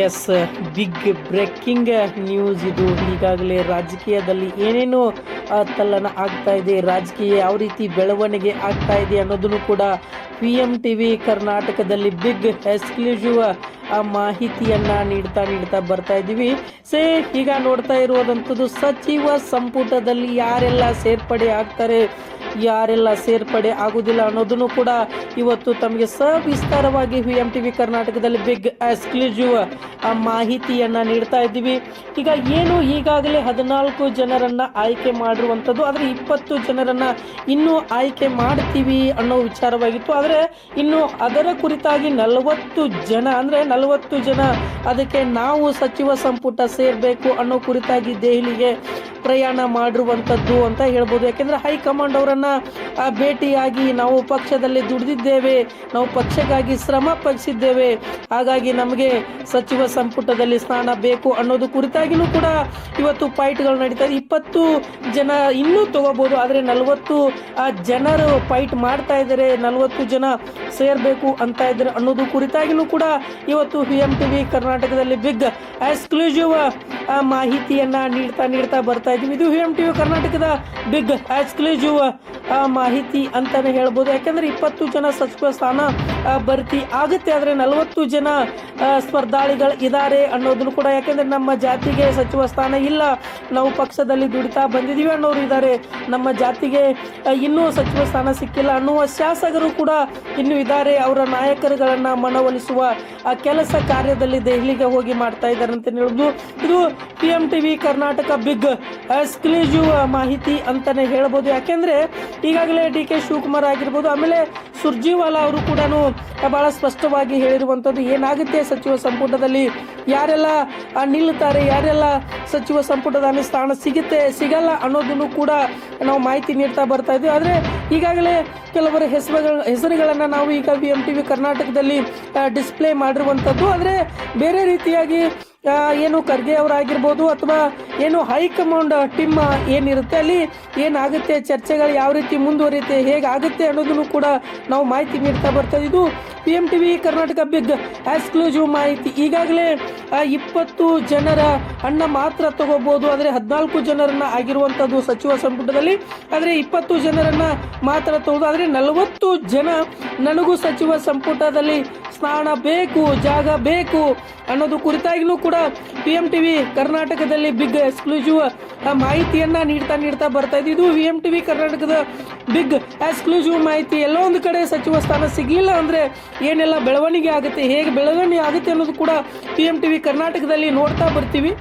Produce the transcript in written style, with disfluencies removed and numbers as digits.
S, big breaking news ಇದು. ಈಗಾಗಲೇ ರಾಜಕೀಯದಲ್ಲಿ ಏನೇನು ತಲ್ಲಣ ಆಗ್ತಾ ಇದೆ, ರಾಜಕೀಯ ಯಾವ ರೀತಿ ಬೆಳವಣಿಗೆ ಆಗ್ತಾ ಇದೆ ಅನ್ನೋದನ್ನು ಕೂಡ PMTV ಕರ್ನಾಟಕದಲ್ಲಿ ಬಿಗ್ ಎಕ್ಸ್ಕ್ಲೂಸಿವ್ ಮಾಹಿತಿಯನ್ನ ನೀಡ್ತಾ ಬರ್ತಾ ಇದ್ದೀವಿ. ಈಗ ನೋಡ್ತಾ ಇರುವುದಂಥದ್ದು ಸಚಿವ ಸಂಪುಟದಲ್ಲಿ ಯಾರೆಲ್ಲ ಸೇರ್ಪಡೆ ಆಗ್ತಾರೆ, ಯಾರೆಲ್ಲ ಸೇರ್ಪಡೆ ಆಗುವುದಿಲ್ಲ ಅನ್ನೋದನ್ನು ಕೂಡ ಇವತ್ತು ತಮಗೆ ಸವಿಸ್ತಾರವಾಗಿ PMTV ಕರ್ನಾಟಕದಲ್ಲಿ ಬಿಗ್ ಎಕ್ಸ್ಕ್ಲೂಸಿವ್ ಮಾಹಿತಿಯನ್ನ ನೀಡ್ತಾ ಇದ್ದೀವಿ. ಈಗ ಏನು ಈಗಾಗಲೇ 14 ಜನರನ್ನ ಆಯ್ಕೆ ಮಾಡಿರುವಂಥದ್ದು, ಆದರೆ 20 ಜನರನ್ನ ಇನ್ನೂ ಆಯ್ಕೆ ಮಾಡ್ತೀವಿ ಅನ್ನೋ ವಿಚಾರವಾಗಿತ್ತು. ಆದರೆ ಇನ್ನು ಅದರ ಕುರಿತಾಗಿ 40 ಜನ ಅಂದರೆ 40 ಜನ ಅದಕ್ಕೆ ನಾವು ಸಚಿವ ಸಂಪುಟ ಸೇರಬೇಕು ಅನ್ನೋ ಕುರಿತಾಗಿ ದೆಹಲಿಗೆ ಪ್ರಯಾಣ ಮಾಡಿರುವಂಥದ್ದು ಅಂತ ಹೇಳ್ಬೋದು. ಯಾಕೆಂದ್ರೆ ಹೈಕಮಾಂಡ್ ಅವರನ್ನ ಭೇಟಿಯಾಗಿ ನಾವು ಪಕ್ಷದಲ್ಲಿ ದುಡಿದಿದ್ದೇವೆ, ನಾವು ಪಕ್ಷಕ್ಕಾಗಿ ಶ್ರಮ ಪಡಿಸಿದ್ದೇವೆ, ಹಾಗಾಗಿ ನಮಗೆ ಸಚಿವ ಸಂಪುಟದಲ್ಲಿ ಸ್ಥಾನ ಬೇಕು ಅನ್ನೋದು ಕುರಿತಾಗಿನೂ ಕೂಡ ಇವತ್ತು ಫೈಟ್ಗಳು ನಡೀತಾ ಇದೆ. 20 ಜನ ಇನ್ನೂ ತಗೋಬಹುದು, ಆದರೆ 40 ಜನರು ಫೈಟ್ ಮಾಡ್ತಾ ಇದ್ದಾರೆ, 40 ಜನ ಸೇರ್ಬೇಕು ಅಂತ ಇದ್ದಾರೆ ಅನ್ನೋದು ಕುರಿತಾಗಿನೂ ಕೂಡ ಇವತ್ತು PMTV ಕರ್ನಾಟಕದಲ್ಲಿ ಬಿಗ್ ಎಕ್ಸ್ಕ್ಲೂಸಿವ್ ಮಾಹಿತಿಯನ್ನ ನೀಡ್ತಾ ಬರ್ತಾ ಇದ್ದೀವಿ. ಇದು PMTV ಕರ್ನಾಟಕದ ಬಿಗ್ ಎಕ್ಸ್ಕ್ಲೂಸಿವ್ ಮಾಹಿತಿ ಅಂತಾನೆ ಹೇಳ್ಬೋದು. ಯಾಕಂದ್ರೆ 20 ಜನ ಸಚಿವ ಸ್ಥಾನ ಭರ್ತಿ ಆಗುತ್ತೆ, ಆದರೆ 40 ಜನ ಸ್ಪರ್ಧಾಳಿಗಳು ಇದ್ದಾರೆ ಅನ್ನೋದನ್ನು ಕೂಡ, ಯಾಕಂದ್ರೆ ನಮ್ಮ ಜಾತಿಗೆ ಸಚಿವ ಸ್ಥಾನ ಇಲ್ಲ, ನಾವು ಪಕ್ಷದಲ್ಲಿ ದುಡಿತಾ ಬಂದಿದ್ದೀವಿ ಅನ್ನೋರು ಇದ್ದಾರೆ, ನಮ್ಮ ಜಾತಿಗೆ ಇನ್ನೂ ಸಚಿವ ಸ್ಥಾನ ಸಿಕ್ಕಿಲ್ಲ ಅನ್ನುವ ಶಾಸಕರು ಕೂಡ ಇನ್ನೂ ಇದ್ದಾರೆ. ಅವರ ನಾಯಕರುಗಳನ್ನ ಮನವೊಲಿಸುವ ಕೆಲಸ ಕಾರ್ಯದಲ್ಲಿ ದೆಹಲಿಗೆ ಹೋಗಿ ಮಾಡ್ತಾ ಇದ್ದಾರೆ ಅಂತ ಹೇಳ್ಬೋದು. ಇದು PMTV ಕರ್ನಾಟಕ ಬಿಗ್ ಎಕ್ಸ್ಕ್ಲೂಸಿವ್ ಮಾಹಿತಿ ಅಂತಾನೆ ಹೇಳ್ಬೋದು. ಯಾಕೆಂದ್ರೆ ಈಗಾಗಲೇ DK ಶಿವಕುಮಾರ್ ಆಗಿರ್ಬೋದು, ಆಮೇಲೆ ಸುರ್ಜಿವಾಲಾ ಅವರು ಕೂಡ ಬಹಳ ಸ್ಪಷ್ಟವಾಗಿ ಹೇಳಿರುವಂಥದ್ದು, ಏನಾಗುತ್ತೆ ಸಚಿವ ಸಂಪುಟದಲ್ಲಿ ಯಾರೆಲ್ಲ ನಿಲ್ಲುತ್ತಾರೆ, ಯಾರೆಲ್ಲ ಸಚಿವ ಸಂಪುಟದ ಸ್ಥಾನ ಸಿಗಲ್ಲ ಅನ್ನೋದನ್ನು ಕೂಡ ನಾವು ಮಾಹಿತಿ ನೀಡ್ತಾ ಬರ್ತಾ ಇದ್ದೀವಿ. ಆದರೆ ಈಗಾಗಲೇ ಕೆಲವರ ಹೆಸರುಗಳನ್ನು ನಾವು ಈಗ PMTV ಕರ್ನಾಟಕದಲ್ಲಿ ಡಿಸ್ಪ್ಲೇ ಮಾಡಿರುವಂಥದ್ದು. ಆದರೆ ಬೇರೆ ರೀತಿಯಾಗಿ ಏನು ಖರ್ಗೆ ಅವರಾಗಿರ್ಬೋದು ಅಥವಾ ಏನು ಹೈಕಮಾಂಡ್ ಟೀಮ್ ಏನಿರುತ್ತೆ ಅಲ್ಲಿ ಏನಾಗುತ್ತೆ, ಚರ್ಚೆಗಳು ಯಾವ ರೀತಿ ಮುಂದುವರಿಯುತ್ತೆ, ಹೇಗಾಗುತ್ತೆ ಅನ್ನೋದನ್ನು ಕೂಡ ನಾವು ಮಾಹಿತಿ ನೀಡ್ತಾ ಬರ್ತಾ ಇದ್ದು. PMTV ಕರ್ನಾಟಕ ಬಿಗ್ ಎಕ್ಸ್ಕ್ಲೂಸಿವ್ ಮಾಹಿತಿ. ಈಗಾಗಲೇ 20 ಜನರ ಅನ್ನ ಮಾತ್ರ ತಗೋಬಹುದು, ಆದರೆ 14 ಜನರನ್ನ ಆಗಿರುವಂಥದ್ದು ಸಚಿವ ಸಂಪುಟದಲ್ಲಿ, ಆದರೆ 20 ಜನರನ್ನ ಮಾತ್ರ ತಗೋದು. ಆದರೆ 40 ಜನ ನನಗೂ ಸಚಿವ ಸಂಪುಟದಲ್ಲಿ ಸ್ಥಾನ ಬೇಕು, ಜಾಗ ಬೇಕು ಅನ್ನೋದು ಕುರಿತಾಗಿನೂ ಕೂಡ PMTV ಕರ್ನಾಟಕದಲ್ಲಿ ಬಿಗ್ ಎಕ್ಸ್ಕ್ಲೂಸಿವ್ ಮಾಹಿತಿಯನ್ನ ನೀಡ್ತಾ ಬರ್ತಾ ಇದೆ. ಇದು PMTV ಕರ್ನಾಟಕದ ಬಿಗ್ ಎಕ್ಸ್ಕ್ಲೂಸಿವ್ ಮಾಹಿತಿ. ಎಲ್ಲೋ ಒಂದು ಕಡೆ ಸಚಿವ ಸ್ಥಾನ ಸಿಗಲಿಲ್ಲ ಅಂದ್ರೆ ಏನೆಲ್ಲ ಬೆಳವಣಿಗೆ ಆಗುತ್ತೆ, ಹೇಗೆ ಬೆಳವಣಿಗೆ ಆಗುತ್ತೆ ಅನ್ನೋದು ಕೂಡ PMTV ಕರ್ನಾಟಕದಲ್ಲಿ ನೋಡ್ತಾ ಬರ್ತೀವಿ.